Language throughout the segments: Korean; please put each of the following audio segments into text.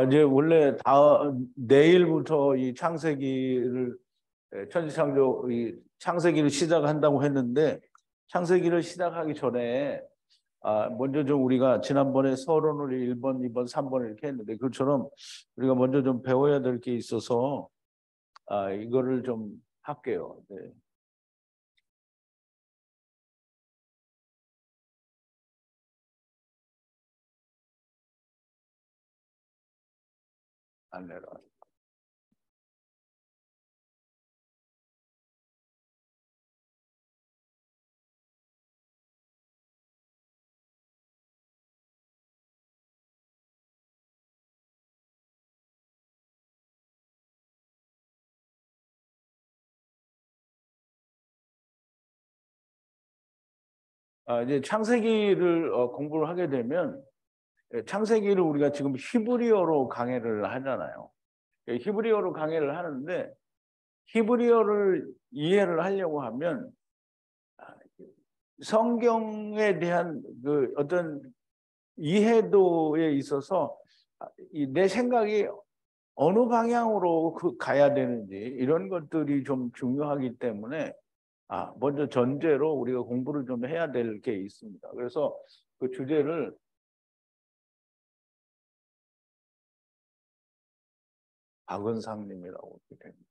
이제 원래 내일부터 이 창세기를 천지창조 이 창세기를 시작한다고 했는데 창세기를 시작하기 전에 먼저 좀 우리가 지난번에 서론을 1번, 2번, 3번 이렇게 했는데 그것처럼 우리가 먼저 좀 배워야 될 게 있어서 이거를 좀 할게요. 네. 안 내려. 이제 창세기를 공부를 하게 되면 창세기를 우리가 지금 히브리어로 강의를 하잖아요. 히브리어로 강의를 하는데 히브리어를 이해를 하려고 하면 성경에 대한 그 어떤 이해도에 있어서 내 생각이 어느 방향으로 가야 되는지 이런 것들이 좀 중요하기 때문에 먼저 전제로 우리가 공부를 좀 해야 될 게 있습니다. 그래서 그 주제를 박은상님이라고 됩니다.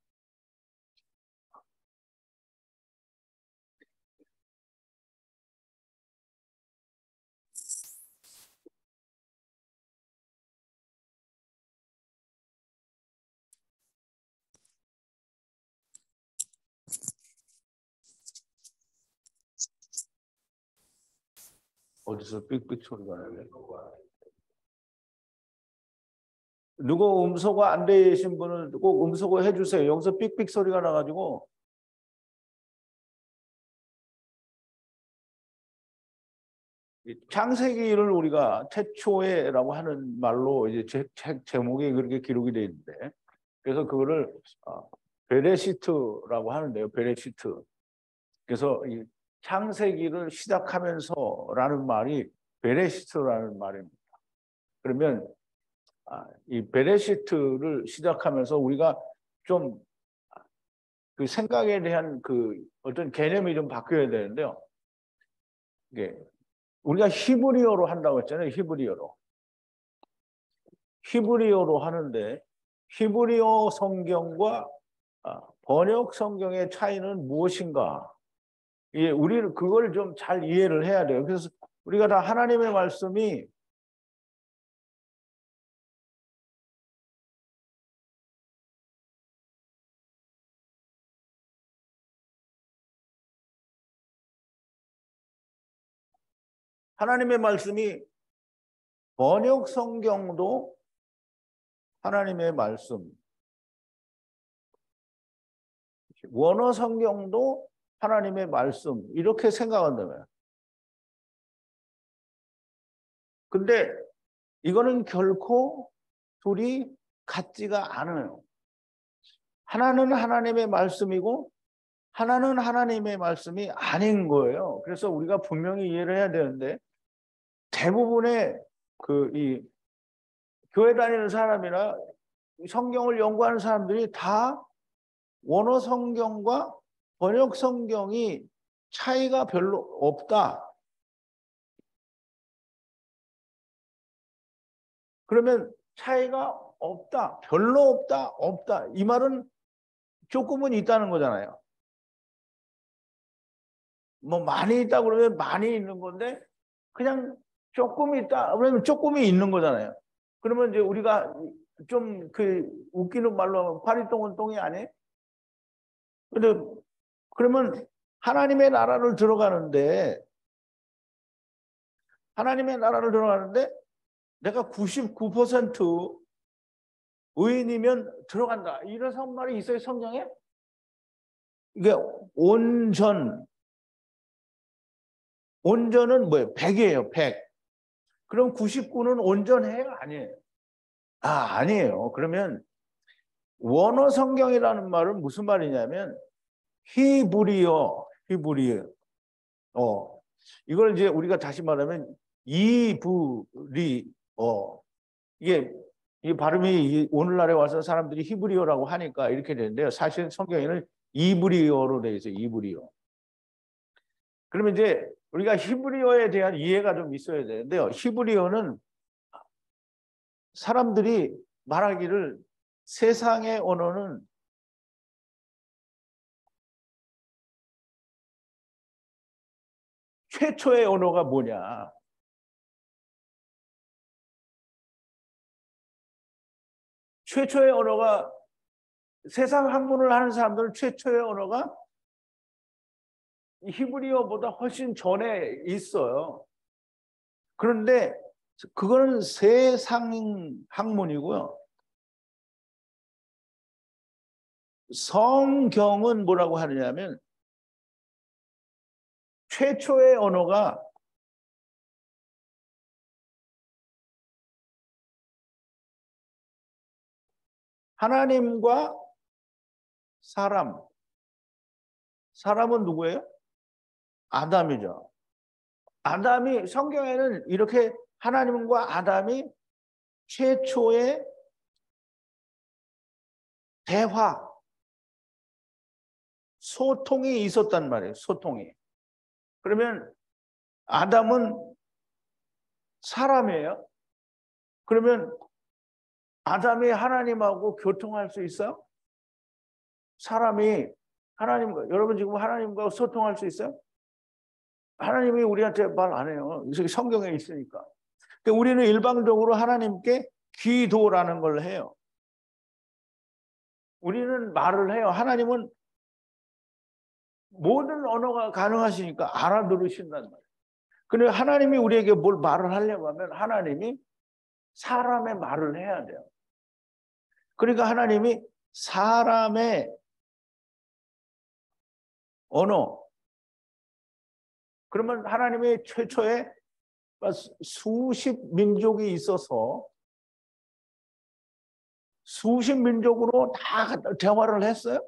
어디서 삑삑 소리가 나네. 누구 음소거 안 되신 분은 꼭 음소거 해주세요. 여기서 삑삑 소리가 나가지고 창세기를 우리가 태초에라고 하는 말로 이제 책 제목이 그렇게 기록이 되어 있는데 그래서 그거를 베레시트라고 하는데요. 베레시트. 그래서 이 창세기를 시작하면서라는 말이 베레시트라는 말입니다. 그러면 이 베레시트를 시작하면서 우리가 좀 그 생각에 대한 그 어떤 개념이 좀 바뀌어야 되는데요. 이게 우리가 히브리어로 한다고 했잖아요. 히브리어로 하는데 히브리어 성경과 번역 성경의 차이는 무엇인가? 우리는 그걸 좀 잘 이해를 해야 돼요. 그래서 우리가 다 하나님의 말씀이 번역 성경도 하나님의 말씀, 원어 성경도 하나님의 말씀 이렇게 생각한다면 근데 이거는 결코 둘이 같지가 않아요. 하나는 하나님의 말씀이고 하나는 하나님의 말씀이 아닌 거예요. 그래서 우리가 분명히 이해를 해야 되는데 대부분의 이 교회 다니는 사람이나 성경을 연구하는 사람들이 다 원어 성경과 번역 성경이 차이가 별로 없다. 그러면 차이가 없다, 별로 없다, 없다. 이 말은 조금은 있다는 거잖아요. 뭐 많이 있다 그러면 많이 있는 건데 그냥 조금 있다 그러면 조금이 있는 거잖아요. 그러면 이제 우리가 좀 그 웃기는 말로 하면 파리똥은 똥이 아니에요? 근데 그러면 하나님의 나라를 들어가는데 내가 99% 의인이면 들어간다. 이런 말이 있어요, 성경에? 이게 온전은 뭐예요? 100이에요, 100. 그럼 99는 온전해요? 아니에요? 아니에요. 그러면 원어 성경이라는 말은 무슨 말이냐면 히브리어. 이걸 이제 우리가 다시 말하면 이브리어. 이게 이 발음이 오늘날에 와서 사람들이 히브리어라고 하니까 이렇게 되는데요. 사실 성경에는 이브리어로 되어 있어요. 이브리어. 그러면 이제 우리가 히브리어에 대한 이해가 좀 있어야 되는데요. 히브리어는 사람들이 말하기를 세상의 언어는 최초의 언어가 뭐냐. 최초의 언어가 세상 학문을 하는 사람들은 최초의 언어가 히브리어보다 훨씬 전에 있어요. 그런데 그거는 세상 학문이고요. 성경은 뭐라고 하느냐면 최초의 언어가 하나님과 사람. 사람은 누구예요? 아담이죠. 아담이 성경에는 이렇게 하나님과 아담이 최초의 대화, 소통이 있었단 말이에요. 소통이. 그러면 아담은 사람이에요. 그러면 아담이 하나님하고 교통할 수 있어요? 사람이 하나님과, 여러분 지금 하나님과 소통할 수 있어요? 하나님이 우리한테 말 안 해요. 성경에 있으니까. 그러니까 우리는 일방적으로 하나님께 기도라는 걸 해요. 우리는 말을 해요. 하나님은 모든 언어가 가능하시니까 알아들으신단 말이에요. 그런데 하나님이 우리에게 뭘 말을 하려고 하면 하나님이 사람의 말을 해야 돼요. 그러니까 하나님이 사람의 언어. 그러면 하나님의 최초에 수십 민족이 있어서 수십 민족으로 다 대화를 했어요.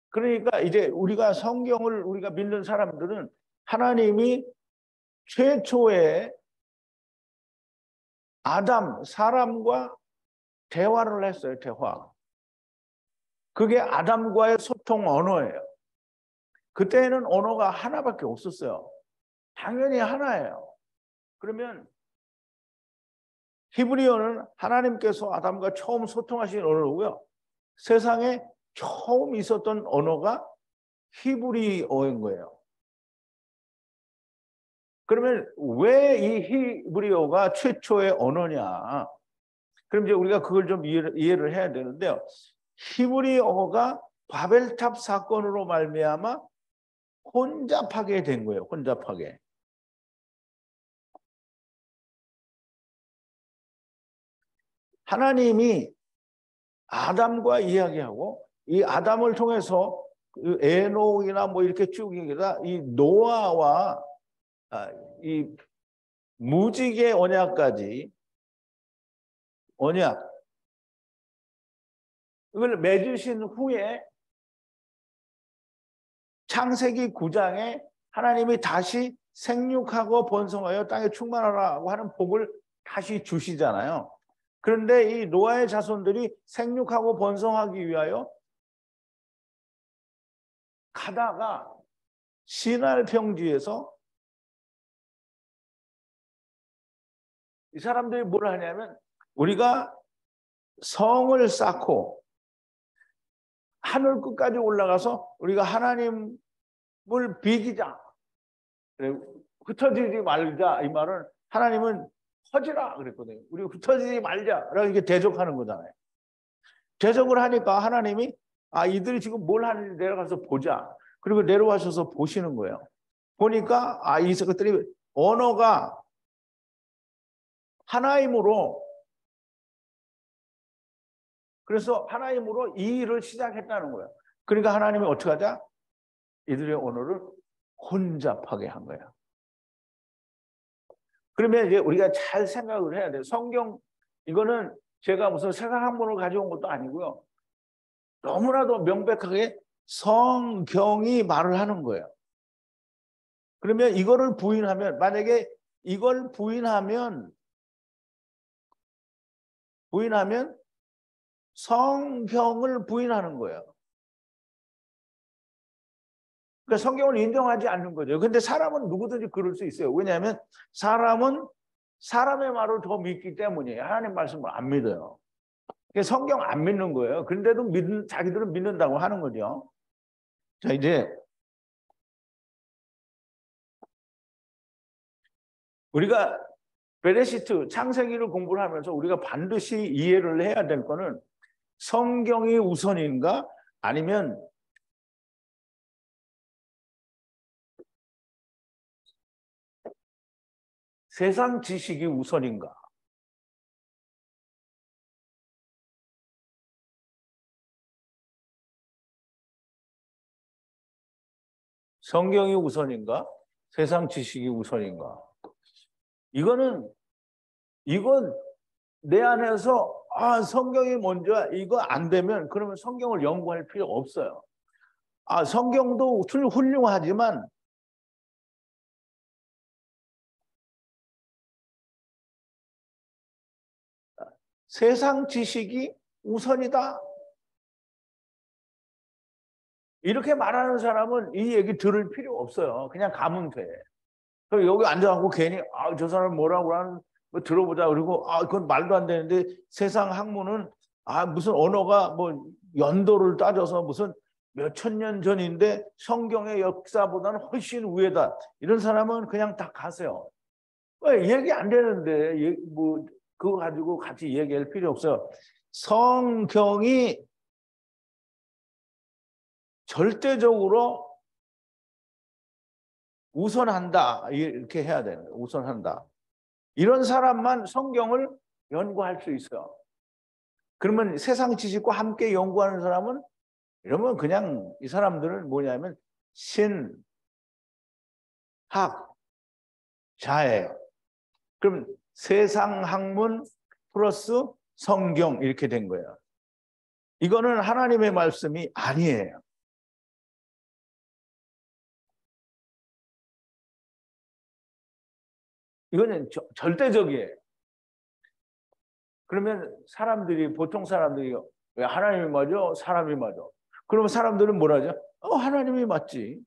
그러니까 이제 우리가 성경을 우리가 믿는 사람들은 하나님이 최초에 아담, 사람과 대화를 했어요. 대화. 그게 아담과의 소통 언어예요. 그때는 언어가 하나밖에 없었어요. 당연히 하나예요. 그러면 히브리어는 하나님께서 아담과 처음 소통하신 언어고요. 세상에 처음 있었던 언어가 히브리어인 거예요. 그러면 왜 이 히브리어가 최초의 언어냐? 그럼 이제 우리가 그걸 좀 이해를 해야 되는데요. 히브리어가 바벨탑 사건으로 말미암아 혼잡하게 된 거예요. 혼잡하게. 하나님이 아담과 이야기하고 이 아담을 통해서 에녹이나 뭐 이렇게 쭉 얘기다 이 노아와 이 무지개 언약까지 언약 이걸 맺으신 후에 창세기 9장에 하나님이 다시 생육하고 번성하여 땅에 충만하라고 하는 복을 다시 주시잖아요. 그런데 이 노아의 자손들이 생육하고 번성하기 위하여 가다가 시날 평지에서 이 사람들이 뭘 하냐면 우리가 성을 쌓고 하늘 끝까지 올라가서 우리가 하나님을 비기자. 흩어지지 말자. 이 말은 하나님은 퍼지라 그랬거든요. 우리 흩어지지 말자. 이렇게 대적하는 거잖아요. 대적을 하니까 하나님이 이들이 지금 뭘 하는지 내려가서 보자. 그리고 내려와셔서 보시는 거예요. 보니까 이 것들이 언어가 하나이므로 그래서 하나님으로 이 일을 시작했다는 거예요. 그러니까 하나님이 어떻게 하자? 이들의 언어를 혼잡하게 한 거예요. 그러면 이제 우리가 잘 생각을 해야 돼요. 성경 이거는 제가 무슨 세상 학문을 가져온 것도 아니고요. 너무나도 명백하게 성경이 말을 하는 거예요. 그러면 이거를 부인하면 만약에 이걸 부인하면 부인하면 성경을 부인하는 거예요. 그러니까 성경을 인정하지 않는 거죠. 근데 사람은 누구든지 그럴 수 있어요. 왜냐하면 사람은 사람의 말을 더 믿기 때문이에요. 하나님 말씀을 안 믿어요. 성경 안 믿는 거예요. 그런데도 자기들은 믿는다고 하는 거죠. 자, 이제 우리가 베레시트 창세기를 공부를 하면서 우리가 반드시 이해를 해야 될 거는 성경이 우선인가 아니면 세상 지식이 우선인가? 성경이 우선인가? 세상 지식이 우선인가? 이건 내 안에서 성경이 먼저야. 이거 안 되면 그러면 성경을 연구할 필요 없어요. 성경도 훌륭하지만 세상 지식이 우선이다. 이렇게 말하는 사람은 이 얘기 들을 필요 없어요. 그냥 가면 돼. 그럼 여기 앉아갖고 괜히 저 사람 뭐라고 하는 뭐 들어보자. 그리고 그건 말도 안 되는데 세상 학문은 무슨 언어가 뭐 연도를 따져서 무슨 몇천 년 전인데 성경의 역사보다는 훨씬 위에다. 이런 사람은 그냥 다 가세요. 얘기 안 되는데 뭐 그거 가지고 같이 얘기할 필요 없어요. 성경이 절대적으로 우선한다. 이렇게 해야 되는 거예요. 우선한다. 이런 사람만 성경을 연구할 수 있어요. 그러면 세상 지식과 함께 연구하는 사람은 이러면 그냥 이 사람들은 뭐냐면 신학자예요. 그럼 세상 학문 플러스 성경 이렇게 된 거예요. 이거는 하나님의 말씀이 아니에요. 이거는 절대적이에요. 그러면 보통 사람들이 왜 하나님이 맞아? 사람이 맞아? 그러면 사람들은 뭐라 하죠? 하나님이 맞지.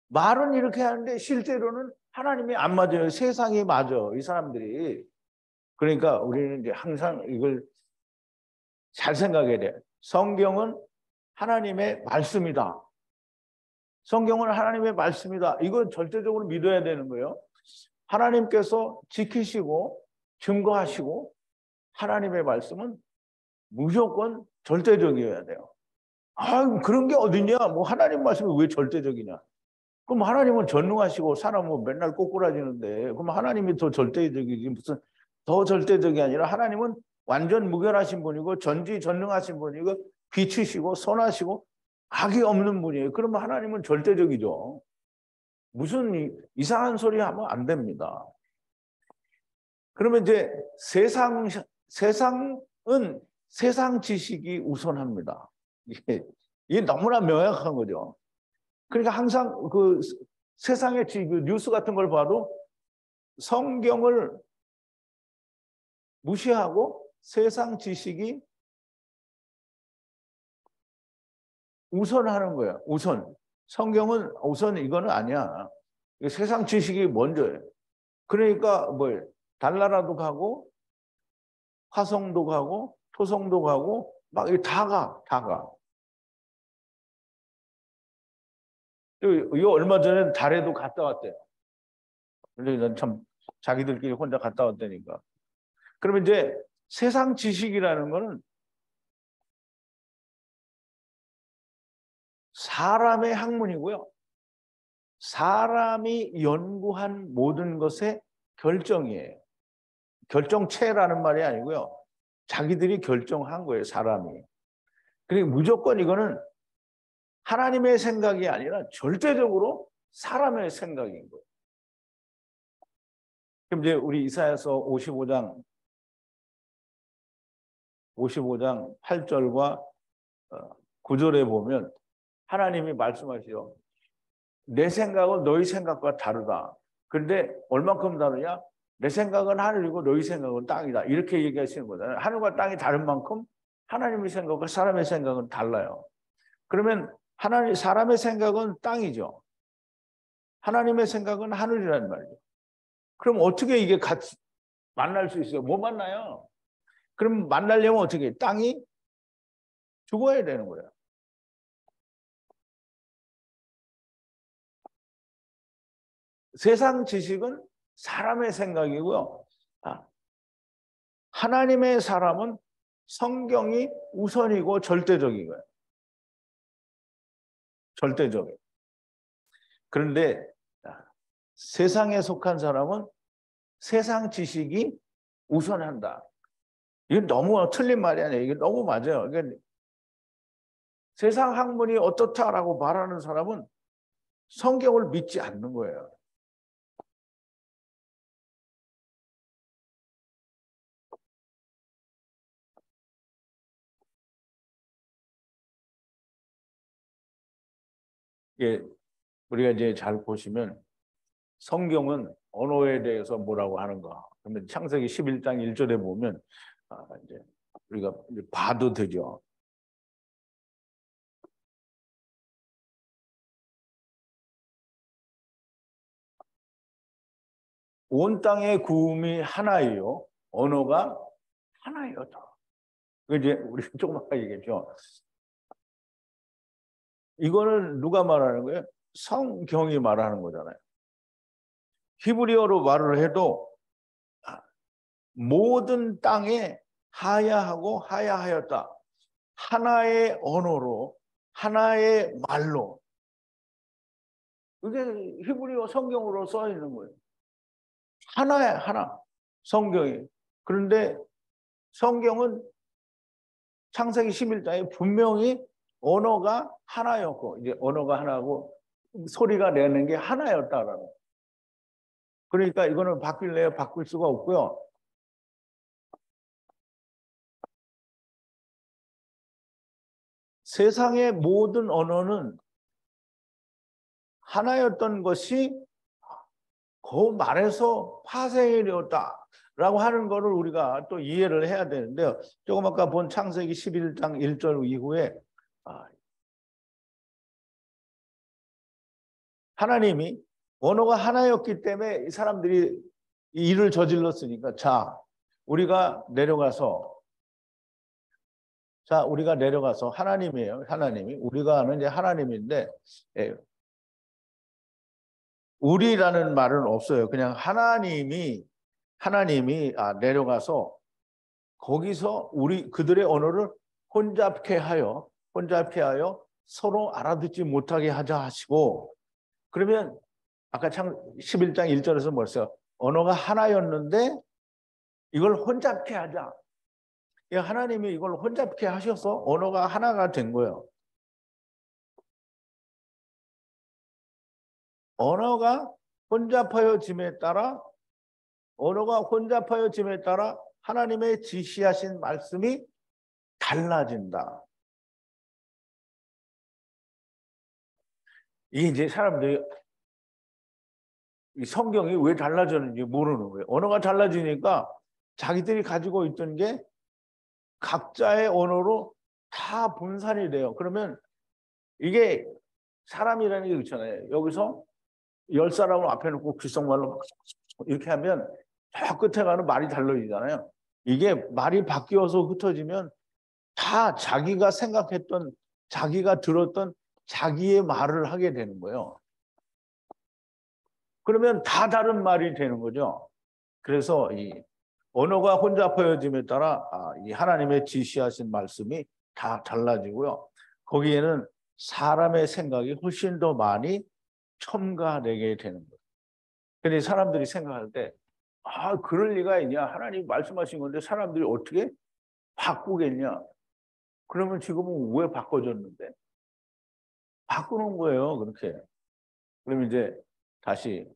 말은 이렇게 하는데 실제로는 하나님이 안 맞아요. 세상이 맞아. 이 사람들이. 그러니까 우리는 이제 항상 이걸 잘 생각해야 돼. 성경은 하나님의 말씀이다. 성경은 하나님의 말씀이다. 이건 절대적으로 믿어야 되는 거예요. 하나님께서 지키시고 증거하시고 하나님의 말씀은 무조건 절대적이어야 돼요. 그런 게 어딨냐? 뭐 하나님 말씀이 왜 절대적이냐? 그럼 하나님은 전능하시고 사람은 맨날 꼬꾸라지는데 그럼 하나님이 더 절대적이지 무슨 더 절대적이 아니라 하나님은 완전 무결하신 분이고 전지전능하신 분이고 빛이시고 선하시고 악이 없는 분이에요. 그러면 하나님은 절대적이죠. 무슨 이상한 소리 하면 안 됩니다. 그러면 이제 세상은 세상 지식이 우선합니다. 이게 너무나 명확한 거죠. 그러니까 항상 그 세상의 뉴스 같은 걸 봐도 성경을 무시하고 세상 지식이 우선하는 거예요. 성경은 우선 이거는 아니야. 세상 지식이 먼저예요. 그러니까 달나라도 가고 화성도 가고 토성도 가고 막 다 가. 이거 얼마 전에 달에도 갔다 왔대요. 근데 난 참 자기들끼리 혼자 갔다 왔다니까. 그러면 이제 세상 지식이라는 거는 사람의 학문이고요. 사람이 연구한 모든 것의 결정이에요. 결정체라는 말이 아니고요. 자기들이 결정한 거예요, 사람이. 그러니까 무조건 이거는 하나님의 생각이 아니라 절대적으로 사람의 생각인 거예요. 그럼 이제 우리 이사야서 55장 8절과 9절에 보면 하나님이 말씀하시죠. 내 생각은 너희 생각과 다르다. 그런데 얼만큼 다르냐? 내 생각은 하늘이고 너희 생각은 땅이다. 이렇게 얘기하시는 거잖아요. 하늘과 땅이 다른 만큼 하나님의 생각과 사람의 생각은 달라요. 그러면 사람의 생각은 땅이죠. 하나님의 생각은 하늘이란 말이죠. 그럼 어떻게 이게 같이 만날 수 있어요? 못 만나요. 그럼 만나려면 어떻게 해요? 땅이 죽어야 되는 거예요. 세상 지식은 사람의 생각이고요. 하나님의 사람은 성경이 우선이고 절대적이고요. 절대적이에요. 그런데 세상에 속한 사람은 세상 지식이 우선한다. 이건 너무 틀린 말이 아니에요. 이게 너무 맞아요. 그러니까 세상 학문이 어떻다라고 말하는 사람은 성경을 믿지 않는 거예요. 예, 우리가 이제 잘 보시면 성경은 언어에 대해서 뭐라고 하는가. 그러면 창세기 11장 1절에 보면 이제 우리가 이제 봐도 되죠. 온 땅의 구음이 하나예요. 언어가 하나예요. 그 이제 우리 조금 아까 얘기했죠. 이거는 누가 말하는 거예요? 성경이 말하는 거잖아요. 히브리어로 말을 해도 모든 땅에 하야하고 하야하였다. 하나의 언어로, 하나의 말로. 그게 히브리어 성경으로 써 있는 거예요. 하나야, 하나. 성경이. 그런데 성경은 창세기 11장에 분명히 언어가 하나였고, 이제 언어가 하나고, 소리가 내는 게 하나였다라는. 그러니까 이거는 바뀔래요? 바꿀 수가 없고요. 세상의 모든 언어는 하나였던 것이 그 말에서 파생이 되었다라고 하는 거를 우리가 또 이해를 해야 되는데요. 조금 아까 본 창세기 11장 1절 이후에 하나님이 언어가 하나였기 때문에 이 사람들이 이 일을 저질렀으니까 우리가 내려가서 하나님이에요. 하나님이 우리가 아는 이제 하나님인데 우리라는 말은 없어요. 그냥 하나님이 내려가서 거기서 그들의 언어를 혼잡케 하여 서로 알아듣지 못하게 하자 하시고 그러면 아까 11장 1절에서 뭐였어요? 언어가 하나였는데 이걸 혼잡케 하자. 하나님이 이걸 혼잡케 하셔서 언어가 하나가 된 거예요. 언어가 혼잡하여짐에 따라 하나님의 지시하신 말씀이 달라진다. 이게 이제 사람들이 이 성경이 왜 달라졌는지 모르는 거예요. 언어가 달라지니까 자기들이 가지고 있던 게 각자의 언어로 다 분산이 돼요. 그러면 이게 사람이라는 게 그렇잖아요. 여기서 10사람을 앞에 놓고 귓속말로 이렇게 하면 저 끝에 가는 말이 달라지잖아요. 이게 말이 바뀌어서 흩어지면 다 자기가 생각했던, 자기가 들었던 자기의 말을 하게 되는 거예요. 그러면 다 다른 말이 되는 거죠. 그래서 이 언어가 혼잡해짐에 따라 이 하나님의 지시하신 말씀이 다 달라지고요. 거기에는 사람의 생각이 훨씬 더 많이 첨가되게 되는 거예요. 근데 사람들이 생각할 때 그럴 리가 있냐? 하나님 말씀하신 건데 사람들이 어떻게 바꾸겠냐? 그러면 지금은 왜 바꿔졌는데? 바꾸는 거예요, 그렇게. 그럼 이제 다시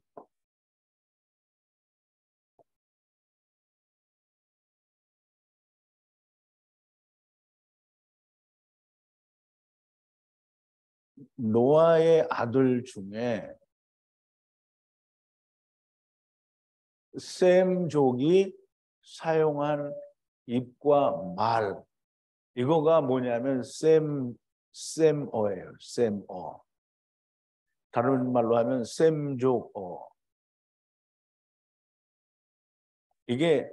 노아의 아들 중에 셈족이 사용한 입과 말, 이거가 뭐냐면 셈어예요. 셈어. 다른 말로 하면 셈족어. 이게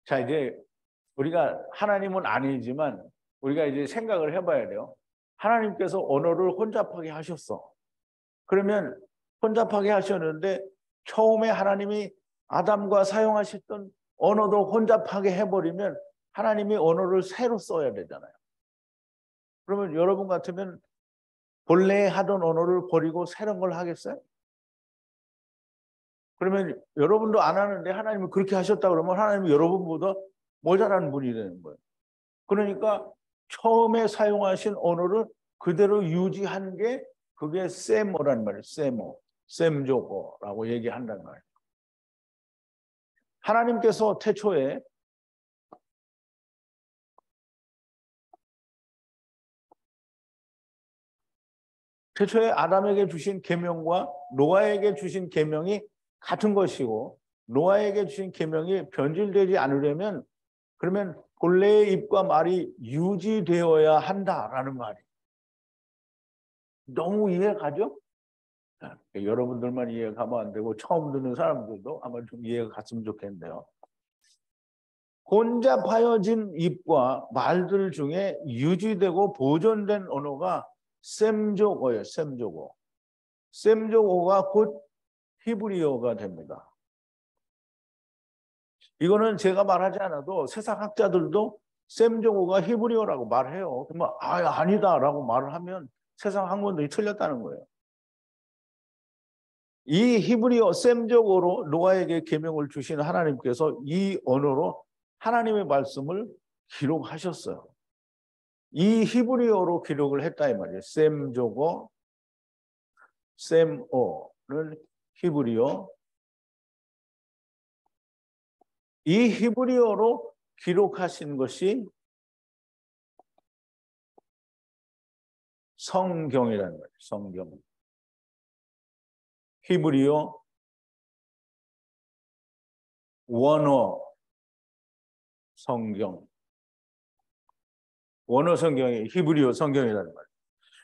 자 이제 우리가 하나님은 아니지만 우리가 이제 생각을 해봐야 돼요. 하나님께서 언어를 혼잡하게 하셨어. 그러면 혼잡하게 하셨는데 처음에 하나님이 아담과 사용하셨던 언어도 혼잡하게 해버리면 하나님이 언어를 새로 써야 되잖아요. 그러면 여러분 같으면 본래 하던 언어를 버리고 새로운 걸 하겠어요? 그러면 여러분도 안 하는데 하나님이 그렇게 하셨다 그러면 하나님이 여러분보다 모자란 분이 되는 거예요. 그러니까 처음에 사용하신 언어를 그대로 유지한 게 그게 세모라는 말이에요. 세모, 셈조고라고 얘기한단 말이에요. 하나님께서 태초에 아담에게 주신 계명과 노아에게 주신 계명이 같은 것이고 노아에게 주신 계명이 변질되지 않으려면 그러면 본래의 입과 말이 유지되어야 한다라는 말이 너무 이해가죠? 여러분들만 이해가면 안 되고 처음 듣는 사람들도 아마 좀 이해가 갔으면 좋겠는데요. 혼잡하여진 입과 말들 중에 유지되고 보존된 언어가 셈조어예요. 셈조어. 셈조어가 곧 히브리어가 됩니다. 이거는 제가 말하지 않아도 세상 학자들도 셈조어가 히브리어라고 말해요. 그러면 아니다라고 말을 하면 세상 학문들이 틀렸다는 거예요. 이 히브리어 셈족어로 노아에게 계명을 주신 하나님께서 이 언어로 하나님의 말씀을 기록하셨어요. 이 히브리어로 기록을 했다 이 말이에요. 셈족어, 셈어는 히브리어. 이 히브리어로 기록하신 것이 성경이라는 거예요. 성경. 히브리어 원어 성경. 원어 성경이 히브리어 성경이라는 말이에요.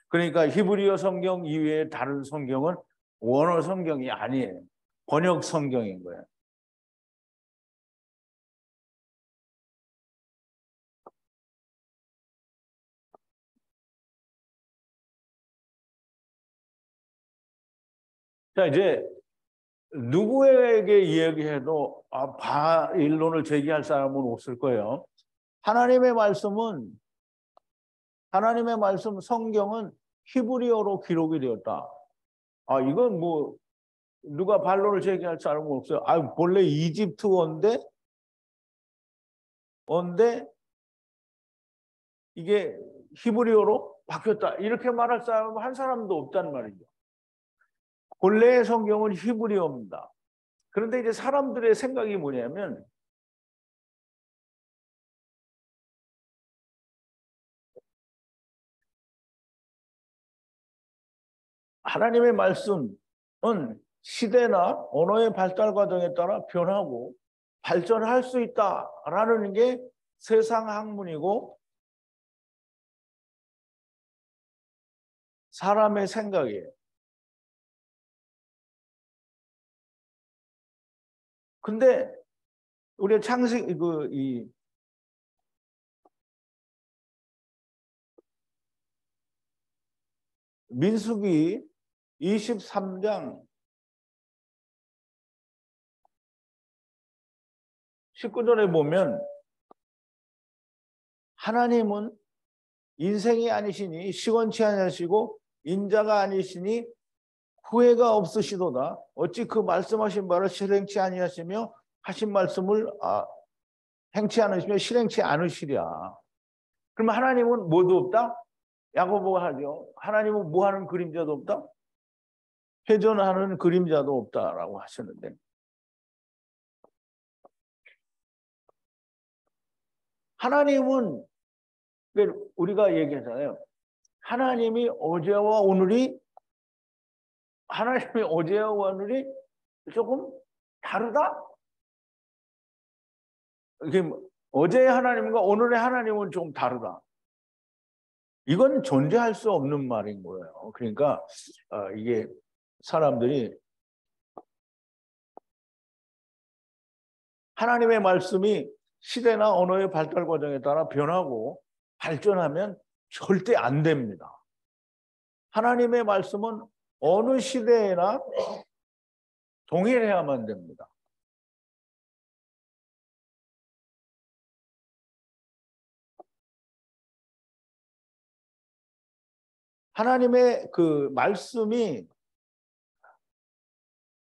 그러니까 히브리어 성경 이외에 다른 성경은 원어 성경이 아니에요. 번역 성경인 거예요. 자, 이제 누구에게 이야기해도 반론을 제기할 사람은 없을 거예요. 하나님의 말씀 성경은 히브리어로 기록이 되었다. 이건 뭐 누가 반론을 제기할 사람은 없어요. 본래 이집트어인데 이게 히브리어로 바뀌었다. 이렇게 말할 사람은 한 사람도 없단 말이죠. 본래의 성경은 히브리어입니다. 그런데 이제 사람들의 생각이 뭐냐면 하나님의 말씀은 시대나 언어의 발달 과정에 따라 변하고 발전할 수 있다라는 게 세상 학문이고 사람의 생각이에요. 근데 우리 민수기 23장 19절에 보면 하나님은 인생이 아니시니 시원치 아니하시고 인자가 아니시니 후회가 없으시도다. 어찌 그 말씀하신 바를 실행치 아니하시며 하신 말씀을 행치 않으시며 실행치 않으시랴. 그럼 하나님은 뭐도 없다? 야고보가 하죠. 하나님은 뭐하는 그림자도 없다? 회전하는 그림자도 없다라고 하셨는데 하나님은 우리가 얘기하잖아요. 하나님이 어제와 오늘이 조금 다르다? 이게 어제의 하나님과 오늘의 하나님은 좀 다르다. 이건 존재할 수 없는 말인 거예요. 그러니까 이게 사람들이 하나님의 말씀이 시대나 언어의 발달 과정에 따라 변하고 발전하면 절대 안 됩니다. 하나님의 말씀은 어느 시대에나 동일해야만 됩니다. 하나님의 그 말씀이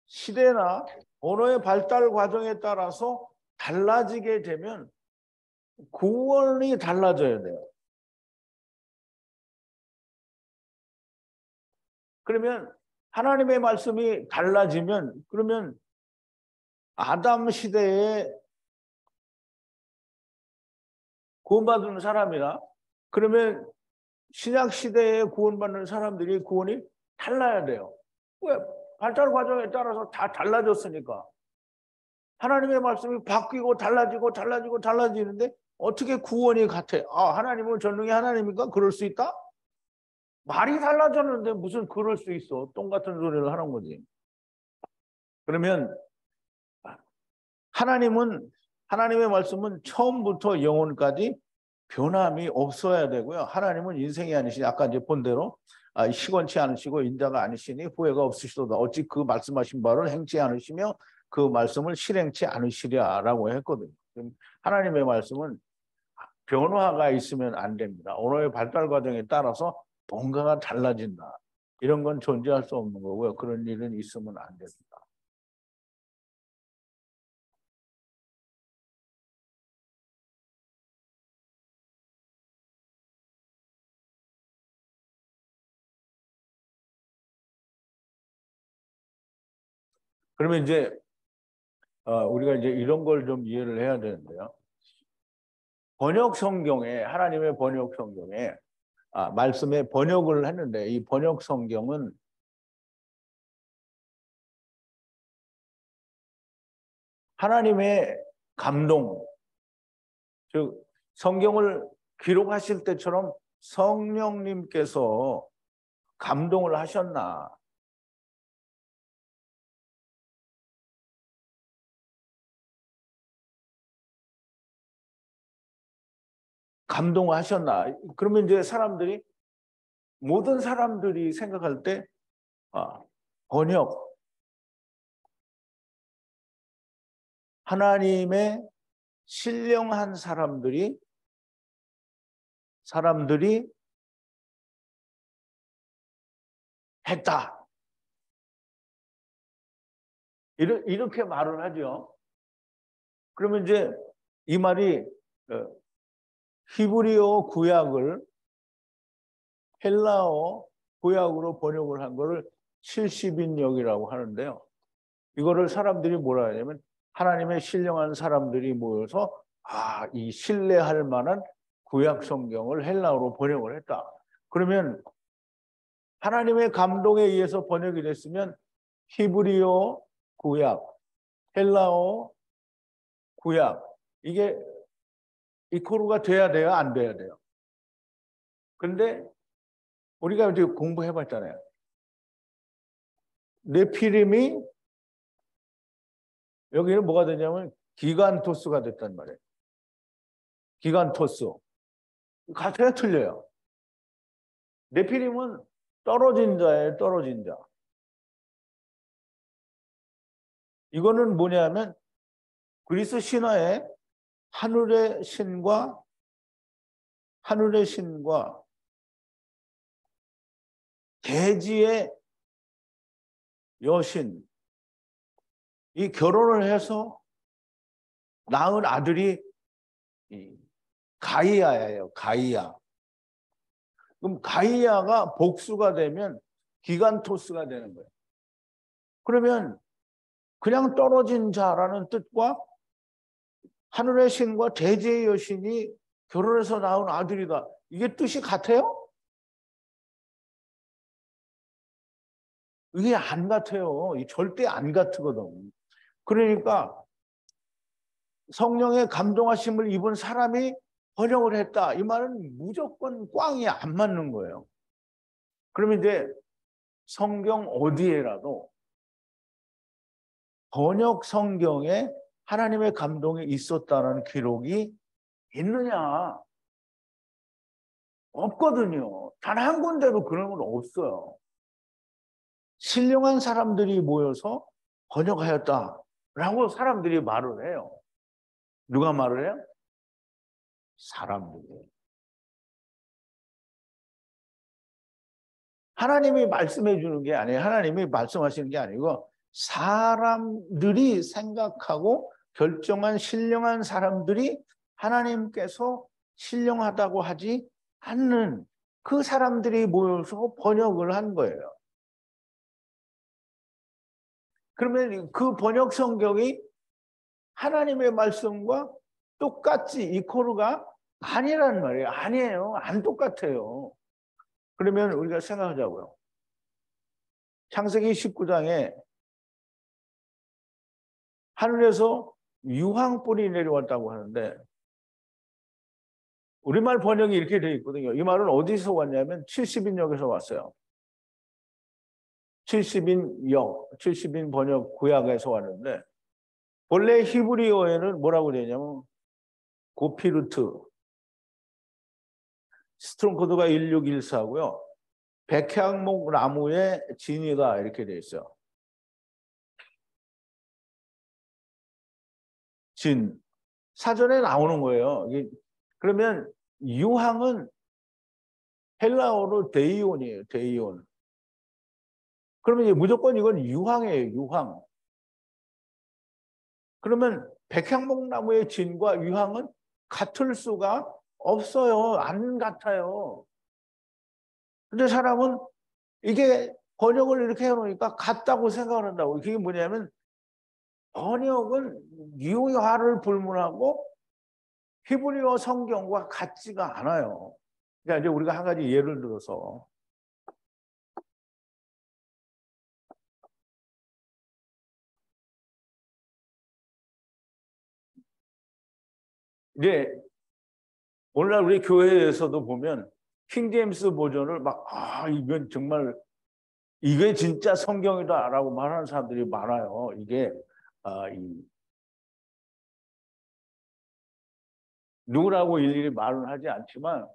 시대나 언어의 발달 과정에 따라서 달라지게 되면 구원이 달라져야 돼요. 그러면 하나님의 말씀이 달라지면 그러면 아담 시대에 구원받은 사람이나 그러면 신약 시대에 구원받는 사람들이 구원이 달라야 돼요. 왜? 발달 과정에 따라서 다 달라졌으니까. 하나님의 말씀이 바뀌고 달라지는데 어떻게 구원이 같아? 하나님은 전능의 하나님이니까 그럴 수 있다? 말이 달라졌는데 무슨 그럴 수 있어? 똥 같은 소리를 하는 거지. 그러면 하나님의 말씀은 처음부터 영혼까지 변함이 없어야 되고요. 하나님은 인생이 아니시니 아까 이제 본 대로 시건치 않으시고 인자가 아니시니 후회가 없으시도다. 어찌 그 말씀하신 바를 행치 않으시며 그 말씀을 실행치 않으시랴라고 했거든요. 하나님의 말씀은 변화가 있으면 안 됩니다. 언어의 발달 과정에 따라서 뭔가가 달라진다. 이런 건 존재할 수 없는 거고요. 그런 일은 있으면 안 됩니다. 그러면 이제 우리가 이제 이런 걸 좀 이해를 해야 되는데요. 번역 성경에 하나님의 번역 성경에 말씀의 번역을 했는데 이 번역 성경은 하나님의 감동, 즉 성경을 기록하실 때처럼 성령님께서 감동을 하셨나? 감동하셨나? 그러면 이제 모든 사람들이 생각할 때 번역, 하나님의 신령한 사람들이 했다. 이렇게 말을 하죠. 그러면 이제 이 말이 히브리어 구약을 헬라어 구약으로 번역을 한 거를 70인역이라고 하는데요. 이거를 사람들이 뭐라 하냐면 하나님의 신령한 사람들이 모여서 이 신뢰할 만한 구약 성경을 헬라어로 번역을 했다. 그러면 하나님의 감동에 의해서 번역이 됐으면 히브리어 구약, 헬라어 구약 이게 이코르가 돼야 돼요? 안 돼야 돼요? 근데 우리가 이제 공부해봤잖아요. 네피림이 여기는 뭐가 되냐면 기간토스가 됐단 말이에요. 기간토스. 같아요? 틀려요? 네피림은 떨어진 자예요. 떨어진 자. 이거는 뭐냐면 그리스 신화에 하늘의 신과 대지의 여신 이 결혼을 해서 낳은 아들이 가이아예요. 가이아. 그럼 가이아가 복수가 되면 기간토스가 되는 거예요. 그러면 그냥 떨어진 자라는 뜻과 하늘의 신과 대지의 여신이 결혼해서 낳은 아들이다. 이게 뜻이 같아요? 이게 안 같아요. 절대 안 같거든. 그러니까 성령의 감동하심을 입은 사람이 번역을 했다. 이 말은 무조건 꽝이 안 맞는 거예요. 그러면 이제 성경 어디에라도 번역 성경에 하나님의 감동이 있었다는 기록이 있느냐? 없거든요. 단 한 군데도 그런 건 없어요. 신령한 사람들이 모여서 번역하였다라고 사람들이 말을 해요. 누가 말을 해요? 사람들이. 하나님이 말씀해 주는 게 아니에요. 하나님이 말씀하시는 게 아니고 사람들이 생각하고 결정한 신령한 사람들이 하나님께서 신령하다고 하지 않는 그 사람들이 모여서 번역을 한 거예요. 그러면 그 번역 성경이 하나님의 말씀과 똑같이 이코르가 아니란 말이에요. 아니에요. 안 똑같아요. 그러면 우리가 생각하자고요. 창세기 19장에 하늘에서 유황불이 내려왔다고 하는데 우리말 번역이 이렇게 되어 있거든요. 이 말은 어디서 왔냐면 70인역에서 왔어요. 70인 번역 구약에서 왔는데 원래 히브리어에는 뭐라고 되냐면 고피르트 스트롱 코드가 1614고요. 백향목 나무의 진이다 이렇게 되어 있어요. 진. 사전에 나오는 거예요. 그러면 유황은 헬라어로 데이온이에요. 데이온. 그러면 이제 무조건 이건 유황이에요. 유황. 그러면 백향목나무의 진과 유황은 같을 수가 없어요. 안 같아요. 근데 사람은 이게 번역을 이렇게 해놓으니까 같다고 생각을 한다고. 그게 뭐냐면 번역은 유화를 불문하고 히브리어 성경과 같지가 않아요. 그러니까 이제 우리가 한 가지 예를 들어서 이제 오늘날 우리 교회에서도 보면 킹제임스 버전을 이건 정말 이게 진짜 성경이다라고 말하는 사람들이 많아요. 이게 누구라고 일일이 말은 하지 않지만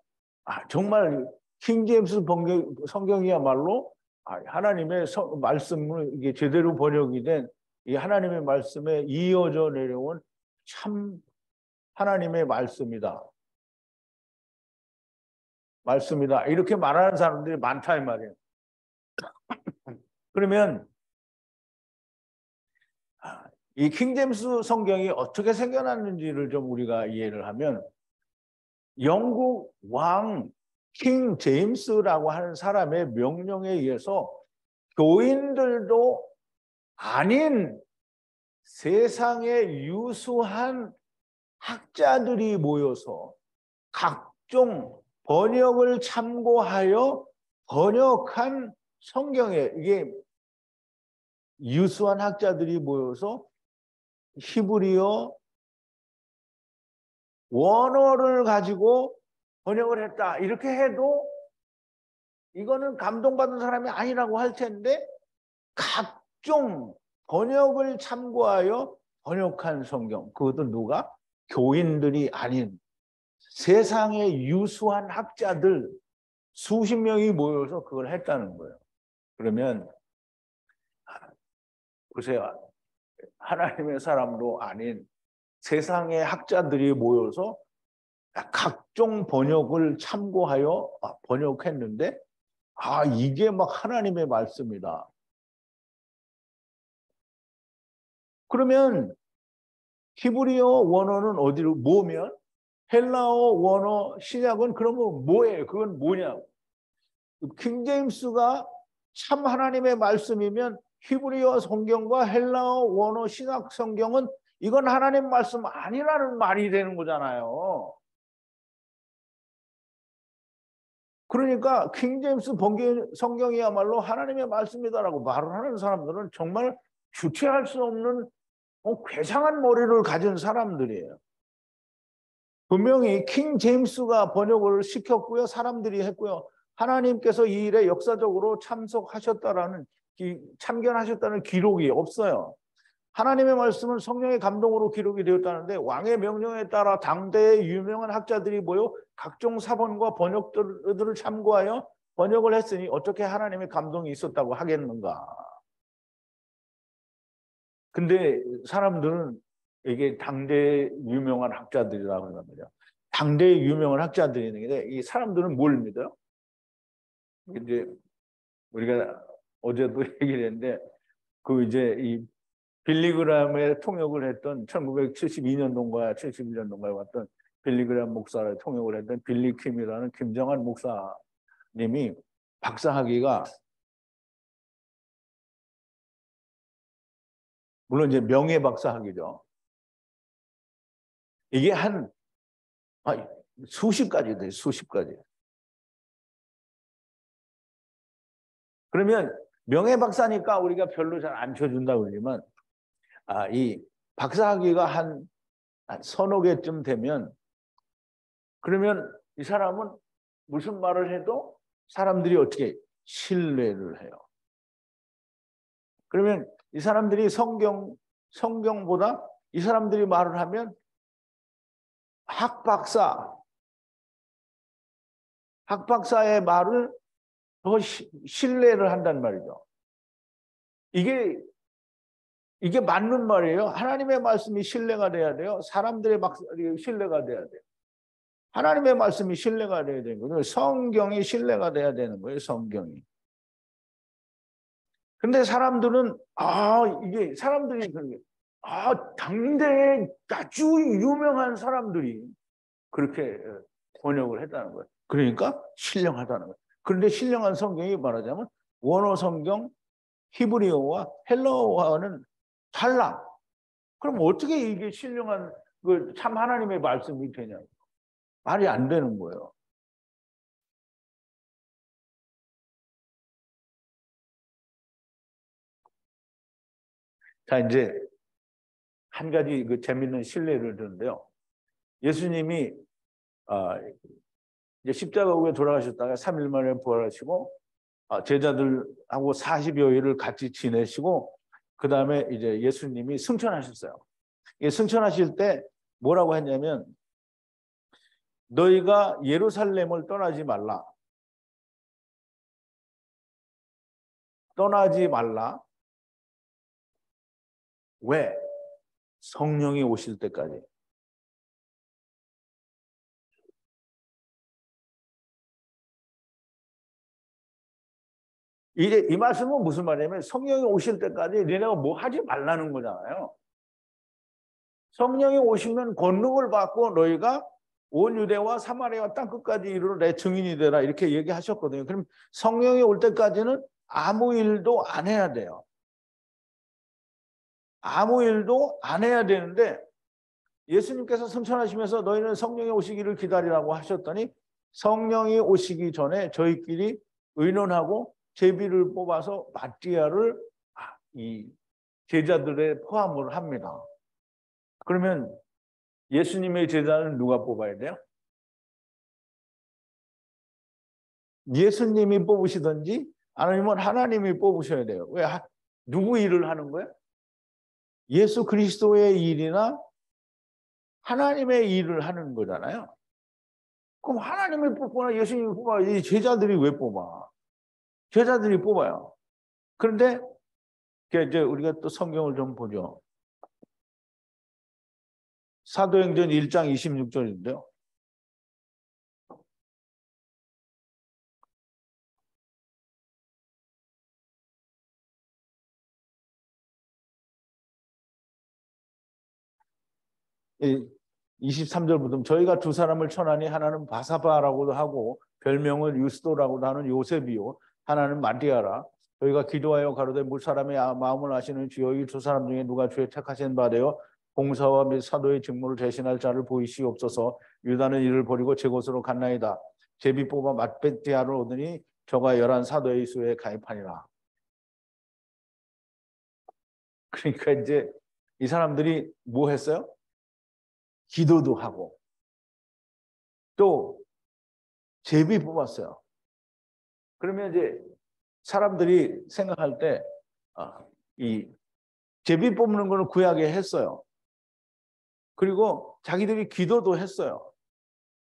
정말 킹제임스 성경이야말로 하나님의 말씀을 이게 제대로 번역이 된 이 하나님의 말씀에 이어져 내려온 참 하나님의 말씀이다. 말씀이다. 이렇게 말하는 사람들이 많다 이 말이에요. 그러면 이 킹제임스 성경이 어떻게 생겨났는지를 좀 우리가 이해를 하면 영국 왕 킹 제임스라고 하는 사람의 명령에 의해서 교인들도 아닌 세상의 유수한 학자들이 모여서 각종 번역을 참고하여 번역한 성경에 이게 유수한 학자들이 모여서 히브리어 원어를 가지고 번역을 했다. 이렇게 해도 이거는 감동받은 사람이 아니라고 할 텐데 각종 번역을 참고하여 번역한 성경. 그것도 누가? 교인들이 아닌 세상의 유수한 학자들 수십 명이 모여서 그걸 했다는 거예요. 그러면 보세요. 하나님의 사람도 아닌 세상의 학자들이 모여서 각종 번역을 참고하여 번역했는데 이게 막 하나님의 말씀이다. 그러면 히브리어 원어는 어디로 뭐면 헬라어 원어 신약은 그러면 뭐예요? 그건 뭐냐고. 킹제임스가 참 하나님의 말씀이면 히브리어 성경과 헬라어 원어 신약 성경은 이건 하나님 말씀 아니라는 말이 되는 거잖아요. 그러니까 킹제임스 성경이야말로 하나님의 말씀이다라고 말을 하는 사람들은 정말 주체할 수 없는 괴상한 머리를 가진 사람들이에요. 분명히 킹 제임스가 번역을 시켰고요. 사람들이 했고요. 하나님께서 이 일에 역사적으로 참견하셨다는 기록이 없어요. 하나님의 말씀은 성령의 감동으로 기록이 되었다는데 왕의 명령에 따라 당대의 유명한 학자들이 모여 각종 사본과 번역들을 참고하여 번역을 했으니 어떻게 하나님의 감동이 있었다고 하겠는가. 근데 사람들은 이게 당대 유명한 학자들이라고 하는 거죠. 당대 유명한 학자들인데 이 사람들은 뭘 믿어요? 이제 우리가 어제도 얘기를 했는데 그 이제 이 빌리그램의 통역을 했던 1972년도인가 71년도인가에 왔던 빌리그램 목사를 통역을 했던 빌리 킴이라는 김정한 목사님이 박사학위가 물론 이제 명예 박사학위죠. 이게 한 수십 가지 돼요. 수십 가지. 그러면 명예 박사니까 우리가 별로 잘 안 쳐준다고 그러지만 이 박사학위가 한 서너 개쯤 되면 그러면 이 사람은 무슨 말을 해도 사람들이 어떻게 신뢰를 해요. 그러면 이 사람들이 성경보다 이 사람들이 말을 하면 학박사의 말을 더 신뢰를 한단 말이죠. 이게 맞는 말이에요. 하나님의 말씀이 신뢰가 돼야 돼요. 사람들의 말이 신뢰가 돼야 돼요. 하나님의 말씀이 신뢰가 돼야 되는 거예요. 성경이 신뢰가 돼야 되는 거예요. 성경이. 근데 사람들은 이게 사람들이 당대에 아주 유명한 사람들이 그렇게 번역을 했다는 거예요. 그러니까 신령하다는 거예요. 그런데 신령한 성경이 말하자면 원어 성경 히브리어와 헬라어와는 달라. 그럼 어떻게 이게 신령한 참 하나님의 말씀이 되냐고. 말이 안 되는 거예요. 자, 이제 한 가지 재밌는 실례를 드는데요. 예수님이 이제 십자가에 돌아가셨다가 3일 만에 부활하시고 제자들하고 40여일을 같이 지내시고 그 다음에 이제 예수님이 승천하셨어요. 승천하실 때 뭐라고 했냐면 너희가 예루살렘을 떠나지 말라. 떠나지 말라. 왜? 성령이 오실 때까지. 이제 이 말씀은 무슨 말이냐면 성령이 오실 때까지 너네가 뭐 하지 말라는 거잖아요. 성령이 오시면 권능을 받고 너희가 온 유대와 사마리아 땅 끝까지 이르러 내 증인이 되라 이렇게 얘기하셨거든요. 그럼 성령이 올 때까지는 아무 일도 안 해야 돼요. 아무 일도 안 해야 되는데 예수님께서 승천하시면서 너희는 성령이 오시기를 기다리라고 하셨더니 성령이 오시기 전에 저희끼리 의논하고 제비를 뽑아서 마띠아를 이 제자들에 포함을 합니다. 그러면 예수님의 제자는 누가 뽑아야 돼요? 예수님이 뽑으시든지 아니면 하나님이 뽑으셔야 돼요. 왜? 누구 일을 하는 거예요? 예수 그리스도의 일이나 하나님의 일을 하는 거잖아요. 그럼 하나님이 뽑거나 예수님이 뽑아, 이 제자들이 왜 뽑아? 제자들이 뽑아요. 그런데 이제 우리가 또 성경을 좀 보죠. 사도행전 1장 26절인데요. 이 23절부터 저희가 두 사람을 천하니 하나는 바사바라고도 하고 별명을 유스도라고도 하는 요셉이요 하나는 마리아라. 저희가 기도하여 가로되 물사람의 마음을 아시는 주여 이 두 사람 중에 누가 주의 택하신 바 되어 봉사와 및 사도의 직무를 대신할 자를 보이시옵소서. 유다는 이를 버리고 제 곳으로 갔나이다. 제비 뽑아 마띠아를 얻으니 저가 11 사도의 수에 가입하니라. 그러니까 이제 이 사람들이 뭐 했어요? 기도도 하고 또 제비 뽑았어요. 그러면 이제 사람들이 생각할 때 이 제비 뽑는 거는 구약에 했어요. 그리고 자기들이 기도도 했어요.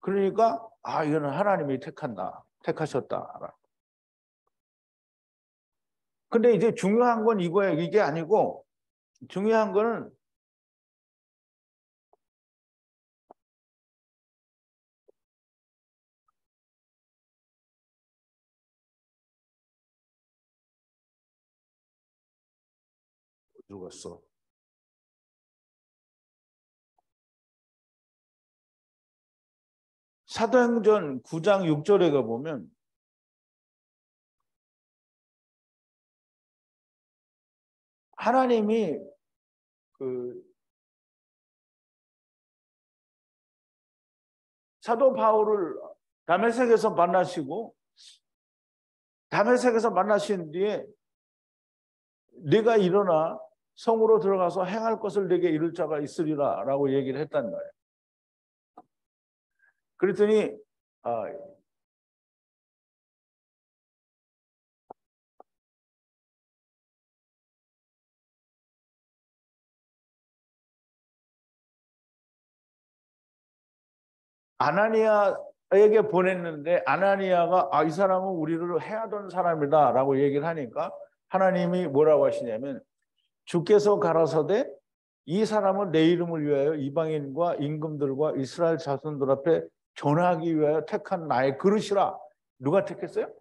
그러니까 이거는 하나님이 택하셨다. 근데 이제 중요한 건 이거예요. 이게 아니고 중요한 거는 죽었어. 사도행전 9장 6절에 가보면 하나님이 사도 바울을 다메섹에서 만나시고 다메섹에서 만나신 뒤에 네가 일어나 성으로 들어가서 행할 것을 네게 이룰 자가 있으리라 라고 얘기를 했단 말이에요. 그랬더니 아나니아에게 보냈는데 아나니아가 이 사람은 우리를 해하던 사람이다 라고 얘기를 하니까 하나님이 뭐라고 하시냐면 주께서 가라사대 이 사람은 내 이름을 위하여 이방인과 임금들과 이스라엘 자손들 앞에 전하기 위하여 택한 나의 그릇이라. 누가 택했어요?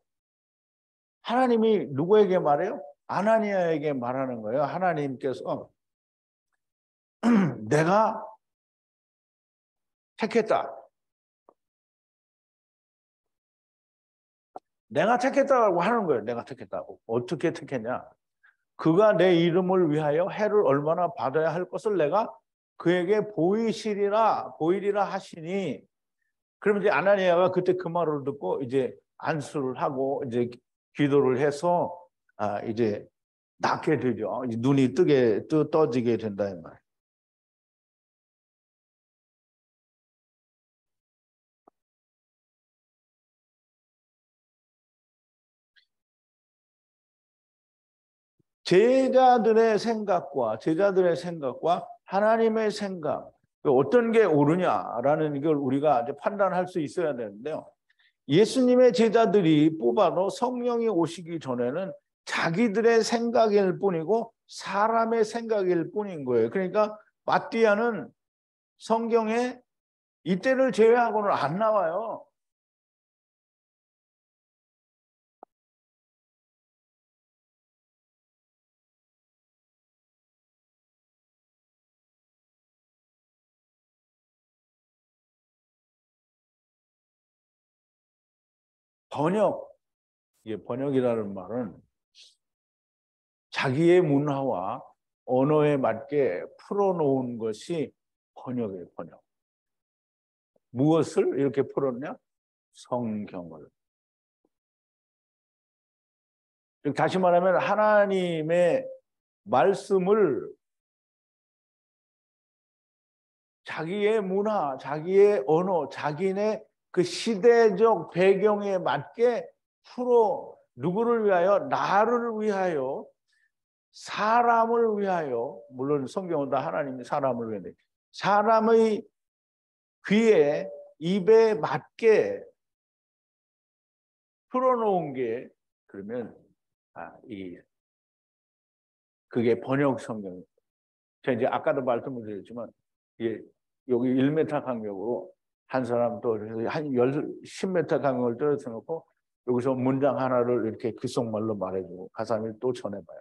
하나님이 누구에게 말해요? 아나니아에게 말하는 거예요. 하나님께서 내가 택했다. 내가 택했다고 하는 거예요. 내가 택했다고. 어떻게 택했냐? 그가 내 이름을 위하여 해를 얼마나 받아야 할 것을 내가 그에게 보이리라 하시니. 그럼 이제 아나니아가 그때 그 말을 듣고 이제 안수를 하고 이제 기도를 해서 이제 낫게 되죠. 눈이 떠지게 된다 이 말. 제자들의 생각과 하나님의 생각 어떤 게 옳으냐라는 걸 우리가 이제 판단할 수 있어야 되는데요. 예수님의 제자들이 뽑아도 성령이 오시기 전에는 자기들의 생각일 뿐이고 사람의 생각일 뿐인 거예요. 그러니까 마띠아는 성경에 이때를 제외하고는 안 나와요. 번역이라는 말은 자기의 문화와 언어에 맞게 풀어놓은 것이 번역이에요. 번역. 무엇을 이렇게 풀었냐? 성경을. 다시 말하면 하나님의 말씀을 자기의 문화, 자기의 언어, 자기네 그 시대적 배경에 맞게 누구를 위하여? 나를 위하여, 사람을 위하여. 물론 성경은 다 하나님이 사람을 위하여 사람의 귀에 입에 맞게 풀어놓은 게 그러면 그게 번역 성경. 제가 이제 아까도 말씀을 드렸지만 여기 1m 간격으로 한 사람 또 한 10m 간격을 떨어져 놓고 여기서 문장 하나를 이렇게 귓속말로 말해주고 가사를 또 전해봐요.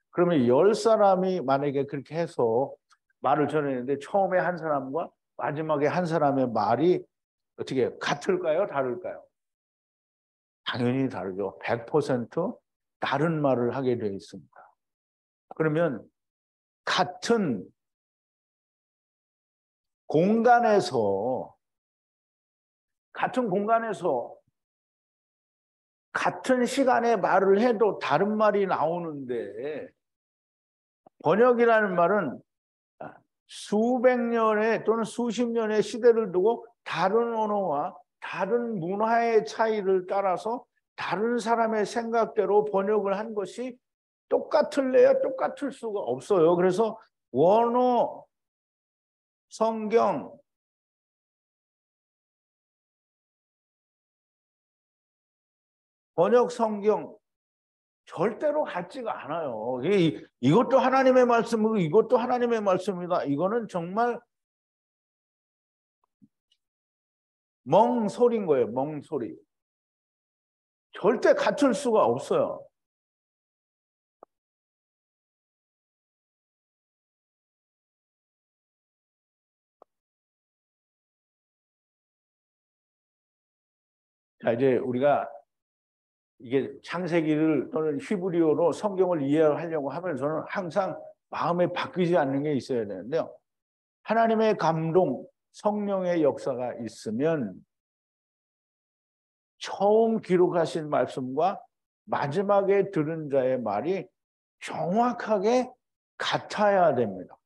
그러면 10사람이 만약에 그렇게 해서 말을 전했는데 처음에 한 사람과 마지막에 한 사람의 말이 어떻게 같을까요? 다를까요? 당연히 다르죠. 100% 다른 말을 하게 되어 있습니다. 그러면 같은 공간에서 같은 시간에 말을 해도 다른 말이 나오는데 번역이라는 말은 수백 년의 또는 수십 년의 시대를 두고 다른 언어와 다른 문화의 차이를 따라서 다른 사람의 생각대로 번역을 한 것이 똑같을래야 똑같을 수가 없어요. 그래서 원어 성경, 번역 성경 절대로 같지가 않아요. 이것도 하나님의 말씀이고 이것도 하나님의 말씀이다. 이거는 정말 멍소리인 거예요. 멍소리. 절대 같을 수가 없어요. 자, 이제 우리가 이게 창세기를 또는 히브리어로 성경을 이해하려고 하면서는 항상 마음에 바뀌지 않는 게 있어야 되는데요. 하나님의 감동, 성령의 역사가 있으면 처음 기록하신 말씀과 마지막에 들은 자의 말이 정확하게 같아야 됩니다.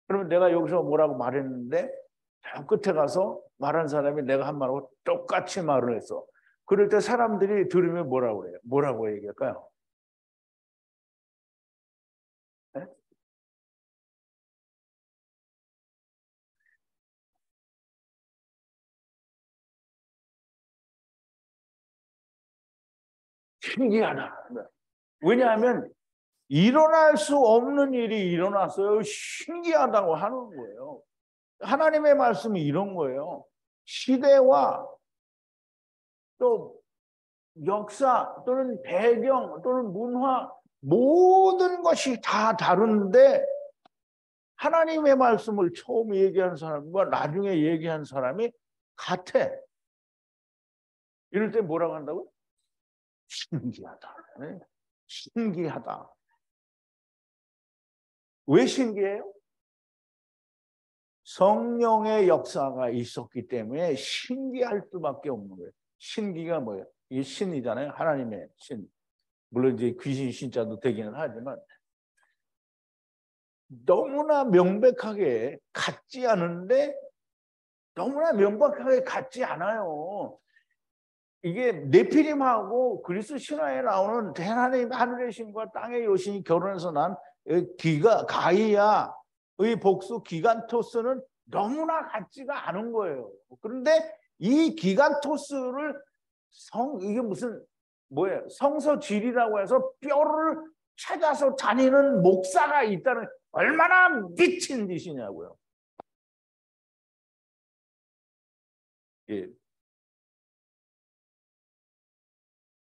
그러면 내가 여기서 뭐라고 말했는데 저 끝에 가서 말한 사람이 내가 한 말하고 똑같이 말을 했어. 그럴 때 사람들이 들으면 뭐라고 해요? 뭐라고 얘기할까요? 네? 신기하다. 왜냐하면 일어날 수 없는 일이 일어났어요. 신기하다고 하는 거예요. 하나님의 말씀이 이런 거예요. 시대와 또 역사 또는 배경 또는 문화 모든 것이 다 다른데 하나님의 말씀을 처음 얘기한 사람과 나중에 얘기한 사람이 같아. 이럴 때 뭐라고 한다고? 신기하다. 네? 신기하다. 왜 신기해요? 성령의 역사가 있었기 때문에 신기할 수밖에 없는 거예요. 신기가 뭐예요? 이게 신이잖아요. 하나님의 신. 물론 이제 귀신 신자도 되기는 하지만 너무나 명백하게 같지 않은데 너무나 명백하게 같지 않아요. 이게 네피림하고 그리스 신화에 나오는 하나님 하늘의 신과 땅의 여신이 결혼해서 난 기가 가이아의 복수 기간토스는 너무나 같지가 않은 거예요. 그런데 이 기간토스를 이게 무슨 뭐예요? 성서질이라고 해서 뼈를 찾아서 다니는 목사가 있다는 얼마나 미친 짓이냐고요. 예.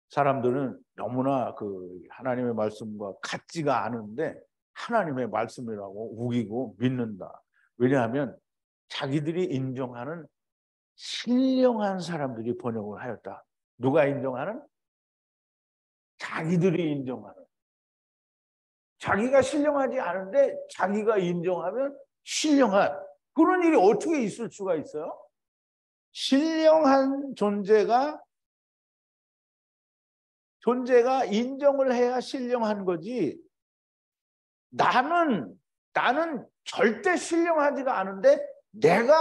사람들은 너무나 그 하나님의 말씀과 같지가 않은데 하나님의 말씀이라고 우기고 믿는다. 왜냐하면 자기들이 인정하는 신령한 사람들이 번역을 하였다. 누가 인정하는? 자기들이 인정하는. 자기가 신령하지 않은데 자기가 인정하면 신령한. 그런 일이 어떻게 있을 수가 있어요? 신령한 존재가 인정을 해야 신령한 거지. 나는 절대 신령하지가 않은데 내가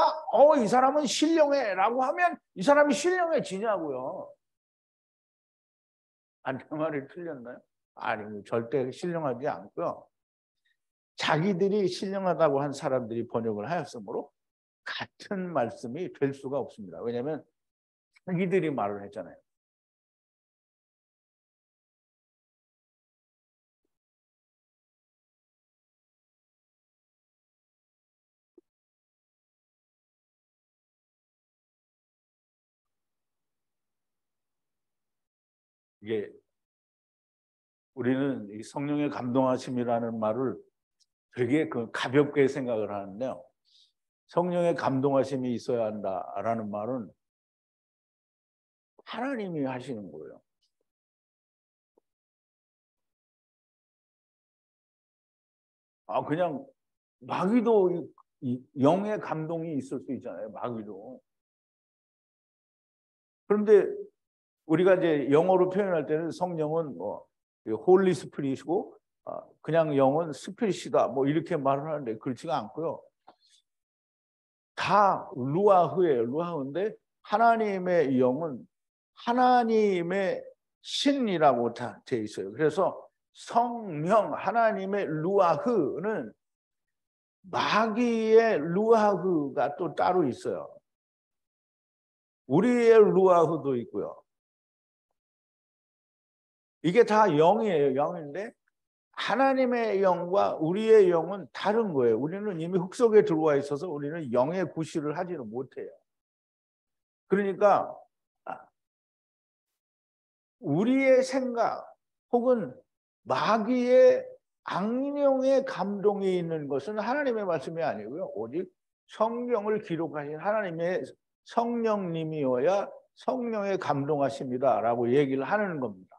이 사람은 신령해라고 하면 이 사람이 신령해지냐고요. 아니, 그 말이 틀렸나요? 아니, 절대 신령하지 않고요. 자기들이 신령하다고 한 사람들이 번역을 하였으므로 같은 말씀이 될 수가 없습니다. 왜냐하면 자기들이 말을 했잖아요. 이게 우리는 이 성령의 감동하심이라는 말을 되게 가볍게 생각을 하는데요. 성령의 감동하심이 있어야 한다라는 말은 하나님이 하시는 거예요. 그냥 마귀도 영의 감동이 있을 수 있잖아요. 마귀도. 그런데 우리가 이제 영어로 표현할 때는 성령은 홀리 스피릿이고 그냥 영은 스피릿이다 뭐 이렇게 말을 하는데 그렇지가 않고요. 다 루아흐예요. 루아흐인데 하나님의 영은 하나님의 신이라고 다 돼 있어요. 그래서 성령 하나님의 루아흐는 마귀의 루아흐가 또 따로 있어요. 우리의 루아흐도 있고요. 이게 다 영이에요. 영인데 하나님의 영과 우리의 영은 다른 거예요. 우리는 이미 흙 속에 들어와 있어서 우리는 영의 구실을 하지는 못해요. 그러니까 우리의 생각 혹은 마귀의 악령의 감동이 있는 것은 하나님의 말씀이 아니고요. 오직 성경을 기록하신 하나님의 성령님이어야 성령의 감동하십니다라고 얘기를 하는 겁니다.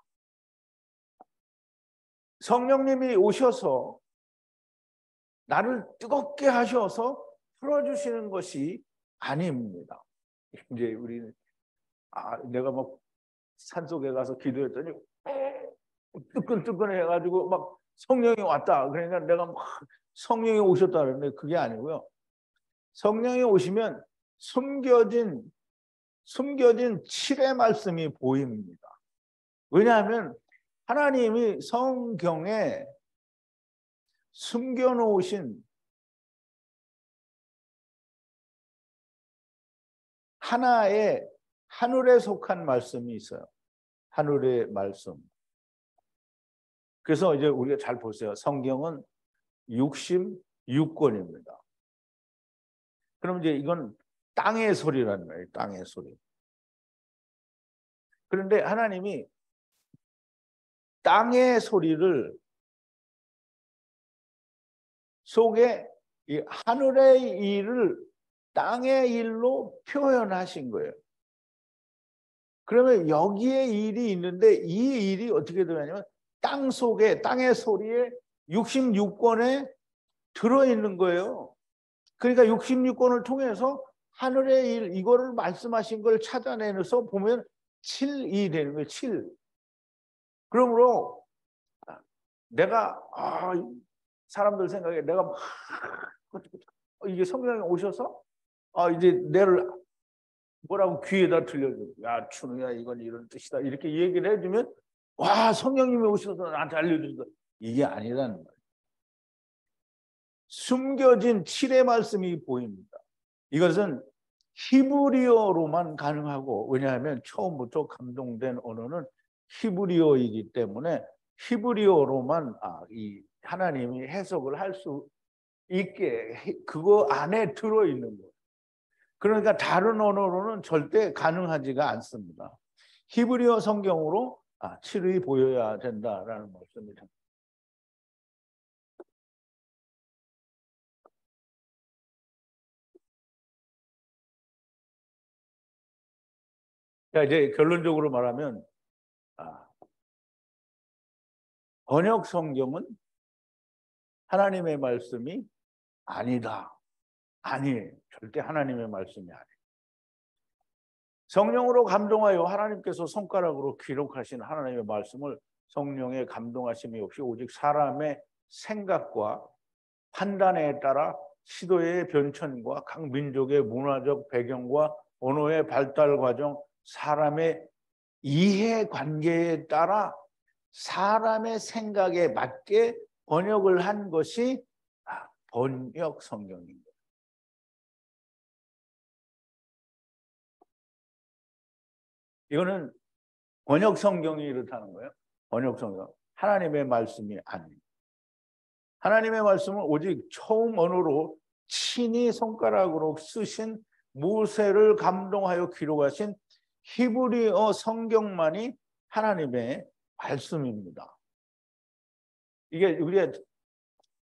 성령님이 오셔서 나를 뜨겁게 하셔서 풀어주시는 것이 아닙니다. 이제 우리는 내가 막 산속에 가서 기도했더니 뜨끈뜨끈 해가지고 막 성령이 왔다. 그러니까 내가 막 성령이 오셨다 그러는데 그게 아니고요. 성령이 오시면 숨겨진 7의 말씀이 보입니다. 왜냐하면 하나님이 성경에 숨겨놓으신 하나의 하늘에 속한 말씀이 있어요. 하늘의 말씀. 그래서 이제 우리가 잘 보세요. 성경은 66권입니다. 그럼 이제 이건 땅의 소리라는 거예요. 땅의 소리. 그런데 하나님이 땅의 소리를 속에 이 하늘의 일을 땅의 일로 표현하신 거예요. 그러면 여기에 일이 있는데 이 일이 어떻게 되냐면 땅 속에 땅의 소리에 66권에 들어있는 거예요. 그러니까 66권을 통해서 하늘의 일 이거를 말씀하신 걸 찾아내서 보면 7이 되는 거예요. 7. 그러므로 내가 사람들 생각에 내가 막 이게 성령이 오셔서 이제 내를 뭐라고 귀에다 들려줘. 야 춘우야 이건 이런 뜻이다. 이렇게 얘기를 해주면 와 성령님이 오셔서 나한테 알려준다. 이게 아니라는 거예요. 숨겨진 7의 말씀이 보입니다. 이것은 히브리어로만 가능하고 왜냐하면 처음부터 감동된 언어는 히브리어이기 때문에 히브리어로만 이 하나님이 해석을 할 수 있게 그거 안에 들어있는 거예요. 그러니까 다른 언어로는 절대 가능하지가 않습니다. 히브리어 성경으로 7이 보여야 된다라는 말씀입니다. 자, 이제 결론적으로 말하면 번역 성경은 하나님의 말씀이 아니다. 아니에요. 절대 하나님의 말씀이 아니에요. 성령으로 감동하여 하나님께서 손가락으로 기록하신 하나님의 말씀을 성령의 감동하심이 없이 오직 사람의 생각과 판단에 따라 시도의 변천과 각 민족의 문화적 배경과 언어의 발달 과정, 사람의 이해관계에 따라 사람의 생각에 맞게 번역을 한 것이 번역 성경입니다. 이거는 번역 성경이 이렇다는 거예요. 번역 성경. 하나님의 말씀이 아닙니다. 하나님의 말씀은 오직 처음 언어로 친히 손가락으로 쓰신 모세를 감동하여 기록하신 히브리어 성경만이 하나님의 말씀입니다. 이게 우리가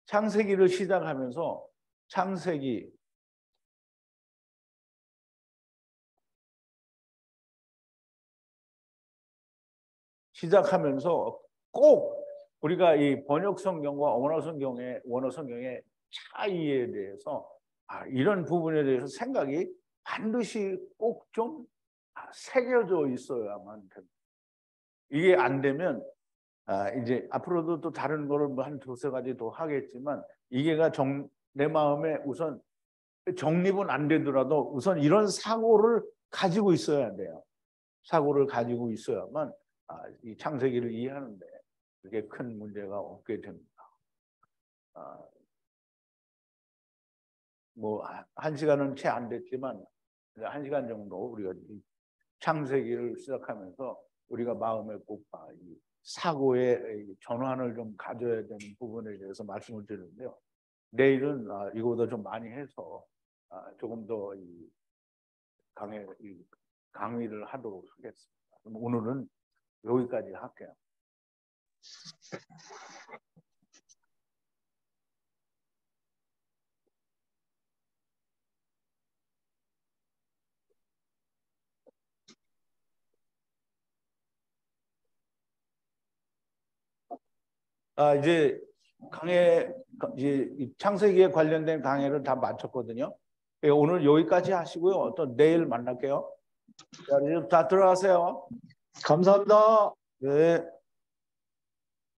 창세기를 시작하면서 창세기 시작하면서 꼭 우리가 이 번역 성경과 원어 성경의 차이에 대해서 이런 부분에 대해서 생각이 반드시 꼭 좀 새겨져 있어야만 됩니다. 이게 안 되면 이제 앞으로도 또 다른 거를 뭐 한 두세 가지 더 하겠지만 이게가 내 마음에 우선 정립은 안 되더라도 우선 이런 사고를 가지고 있어야 돼요. 사고를 가지고 있어야만 이 창세기를 이해하는데 그게 큰 문제가 없게 됩니다. 뭐 한 시간은 채 안 됐지만 1시간 정도 우리가 창세기를 시작하면서 우리가 마음에 꼭 이 사고의 전환을 좀 가져야 되는 부분에 대해서 말씀을 드리는데요. 내일은 이거보다 좀 많이 해서 조금 더 강의를 하도록 하겠습니다. 그럼 오늘은 여기까지 할게요. 이제 이제 창세기에 관련된 강의를 다 마쳤거든요. 오늘 여기까지 하시고요. 또 내일 만날게요. 자, 이제 다 들어가세요. 감사합니다. 네.